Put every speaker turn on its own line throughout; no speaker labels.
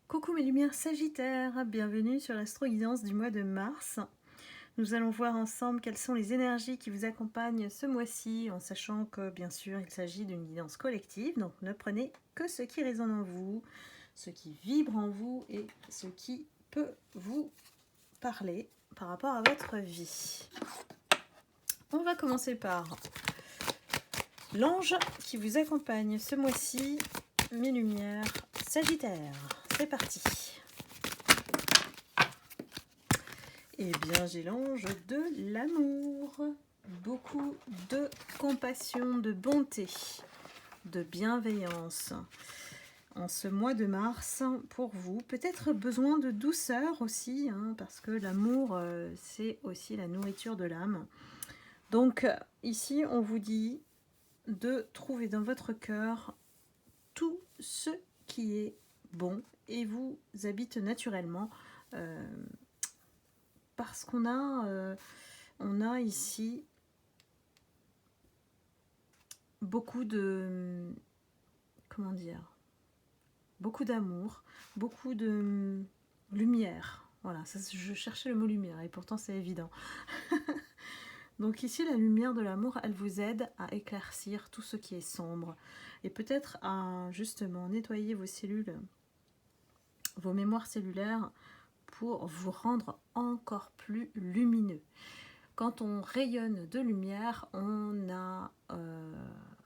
Coucou mes lumières Sagittaires, bienvenue sur l'astro-guidance du mois de mars. Nous allons voir ensemble quelles sont les énergies qui vous accompagnent ce mois-ci, en sachant que bien sûr il s'agit d'une guidance collective, donc ne prenez que ce qui résonne en vous, ce qui vibre en vous et ce qui peut vous parler par rapport à votre vie. On va commencer par l'ange qui vous accompagne ce mois-ci, mes lumières Sagittaires. C'est parti. Eh bien, j'ai l'ange de l'amour. Beaucoup de compassion, de bonté, de bienveillance. En ce mois de mars, pour vous, peut-être besoin de douceur aussi, parce que l'amour, c'est aussi la nourriture de l'âme. Donc, ici, on vous dit de trouver dans votre cœur tout ce qui est bon et vous habite naturellement. Parce qu'on a ici beaucoup de, comment dire, beaucoup d'amour, beaucoup de lumière. Voilà, ça, je cherchais le mot lumière et pourtant c'est évident. Donc ici, la lumière de l'amour, elle vous aide à éclaircir tout ce qui est sombre et peut-être à justement nettoyer vos cellules, vos mémoires cellulaires pour vous rendre encore plus lumineux. Quand on rayonne de lumière, on a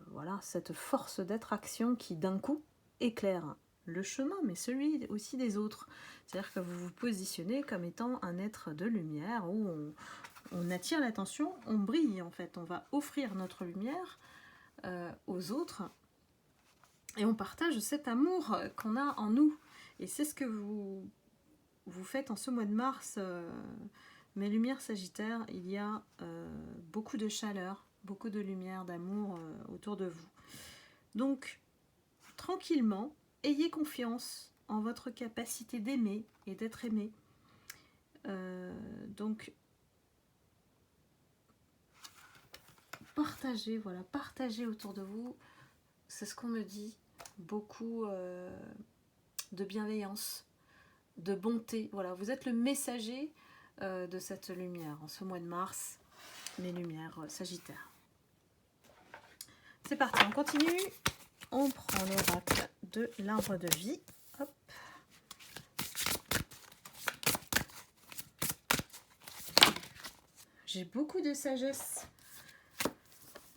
voilà, cette force d'attraction qui d'un coup éclaire le chemin, mais celui aussi des autres. C'est-à-dire que vous vous positionnez comme étant un être de lumière où on attire l'attention, on brille en fait. On va offrir notre lumière aux autres et on partage cet amour qu'on a en nous. Et c'est ce que vous faites en ce mois de mars. Mes lumières Sagittaires, il y a beaucoup de chaleur, beaucoup de lumière, d'amour autour de vous. Donc, tranquillement, ayez confiance en votre capacité d'aimer et d'être aimé. Donc, partagez, voilà, partagez autour de vous. C'est ce qu'on me dit. Beaucoup de bienveillance, de bonté. Voilà, vous êtes le messager de cette lumière en ce mois de mars, mes lumières Sagittaires. C'est parti, on continue. On prend l'oracle de l'arbre de vie. Hop. J'ai beaucoup de sagesse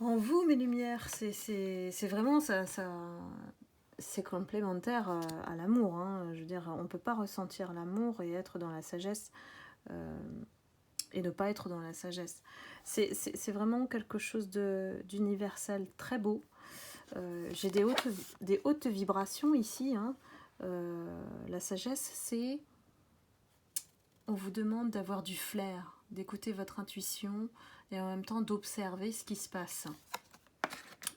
en vous, mes lumières. C'est vraiment ça, c'est complémentaire à l'amour. Je veux dire, on ne peut pas ressentir l'amour et être dans la sagesse et ne pas être dans la sagesse. C'est vraiment quelque chose d'universel, très beau. J'ai des hautes vibrations ici. La sagesse, c'est... On vous demande d'avoir du flair, d'écouter votre intuition et en même temps d'observer ce qui se passe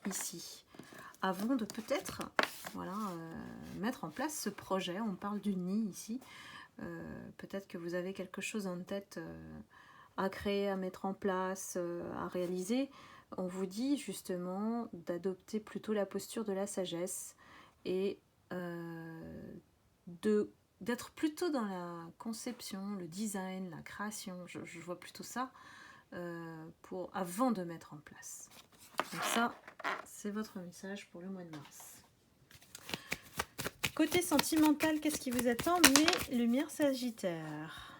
ici. Avant de peut-être mettre en place ce projet, on parle du nid ici. Peut-être que vous avez quelque chose en tête à créer, à mettre en place, à réaliser. On vous dit justement d'adopter plutôt la posture de la sagesse et d'être plutôt dans la conception, le design, la création. Je vois plutôt ça avant de mettre en place. Donc ça, c'est votre message pour le mois de mars. Côté sentimental, qu'est-ce qui vous attend, mes lumières Sagittaires?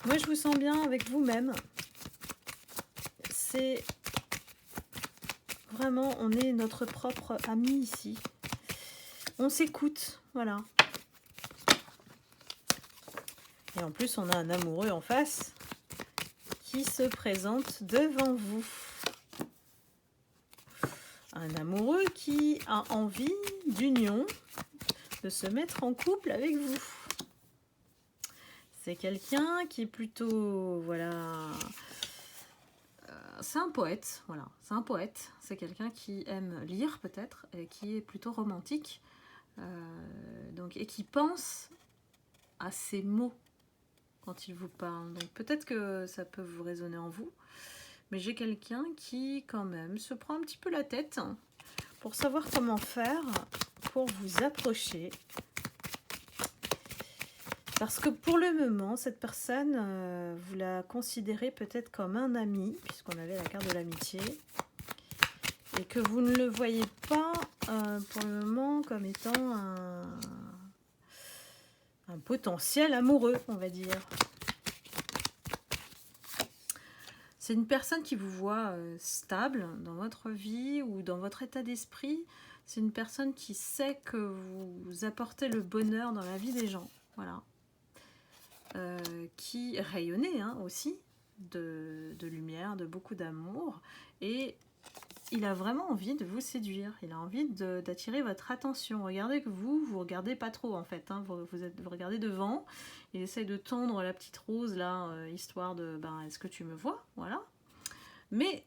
Moi, je vous sens bien avec vous-même. C'est vraiment, on est notre propre ami ici. On s'écoute, voilà. Et en plus, on a un amoureux en face qui se présente devant vous. Un amoureux qui a envie d'union, de se mettre en couple avec vous. C'est quelqu'un qui est plutôt, c'est un poète, voilà, c'est un poète. C'est quelqu'un qui aime lire peut-être, et qui est plutôt romantique, et qui pense à ses mots quand il vous parle. Donc peut-être que ça peut vous résonner en vous, mais j'ai quelqu'un qui quand même se prend un petit peu la tête pour savoir comment faire pour vous approcher. Parce que pour le moment, cette personne, vous la considérez peut-être comme un ami, puisqu'on avait la carte de l'amitié, et que vous ne le voyez pas pour le moment comme étant un potentiel amoureux, on va dire. C'est une personne qui vous voit stable dans votre vie ou dans votre état d'esprit. C'est une personne qui sait que vous apportez le bonheur dans la vie des gens. Voilà. Qui rayonnait aussi de lumière, de beaucoup d'amour. Et il a vraiment envie de vous séduire. Il a envie d'attirer votre attention. Regardez que vous regardez pas trop en fait. Vous regardez devant. Il essaye de tendre la petite rose là, histoire de est-ce que tu me vois? Voilà. Mais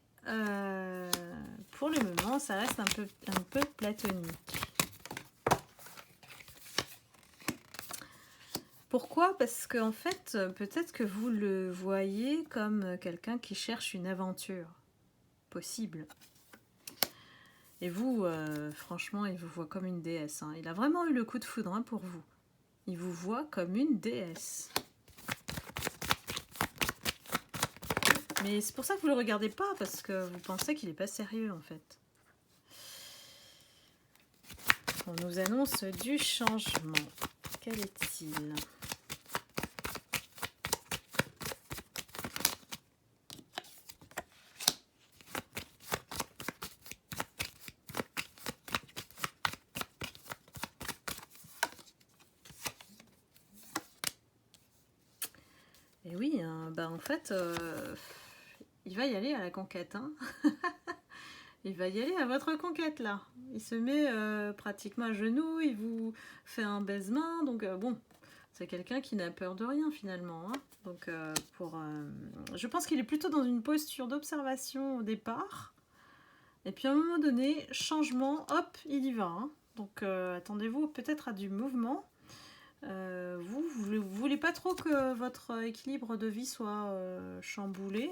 pour le moment, ça reste un peu platonique. Pourquoi? Parce qu'en fait, peut-être que vous le voyez comme quelqu'un qui cherche une aventure possible. Et vous, franchement, il vous voit comme une déesse. Il a vraiment eu le coup de foudre pour vous. Il vous voit comme une déesse. Mais c'est pour ça que vous ne le regardez pas, parce que vous pensez qu'il n'est pas sérieux, en fait. On nous annonce du changement. Quel est-il ? Et oui, en fait, il va y aller à la conquête. Il va y aller à votre conquête, là. Il se met pratiquement à genoux, il vous fait un baise-main. Donc, bon, c'est quelqu'un qui n'a peur de rien, finalement. Donc, je pense qu'il est plutôt dans une posture d'observation au départ. Et puis, à un moment donné, changement, hop, il y va. Donc, attendez-vous peut-être à du mouvement. Vous voulez pas trop que votre équilibre de vie soit chamboulé.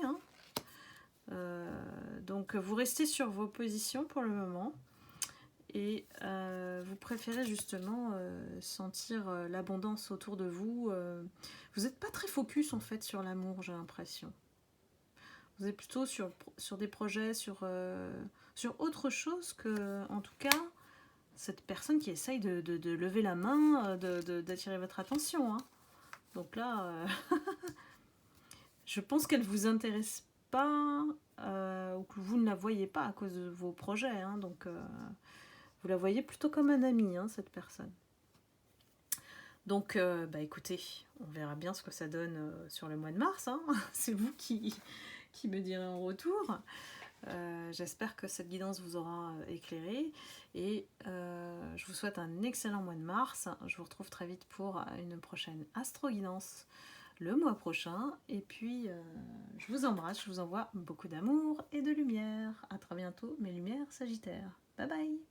Donc vous restez sur vos positions pour le moment. Et vous préférez justement sentir l'abondance autour de vous. Vous n'êtes pas très focus en fait sur l'amour, j'ai l'impression. Vous êtes plutôt sur des projets, sur autre chose que, en tout cas, cette personne qui essaye de lever la main, d'attirer votre attention. Donc là, je pense qu'elle ne vous intéresse pas ou que vous ne la voyez pas à cause de vos projets. Donc, vous la voyez plutôt comme un ami, cette personne. Donc, écoutez, on verra bien ce que ça donne sur le mois de mars. C'est vous qui me direz en retour. J'espère que cette guidance vous aura éclairé et je vous souhaite un excellent mois de mars. Je vous retrouve très vite pour une prochaine astro-guidance le mois prochain et puis je vous embrasse, je vous envoie beaucoup d'amour et de lumière. À très bientôt mes lumières Sagittaires. Bye bye.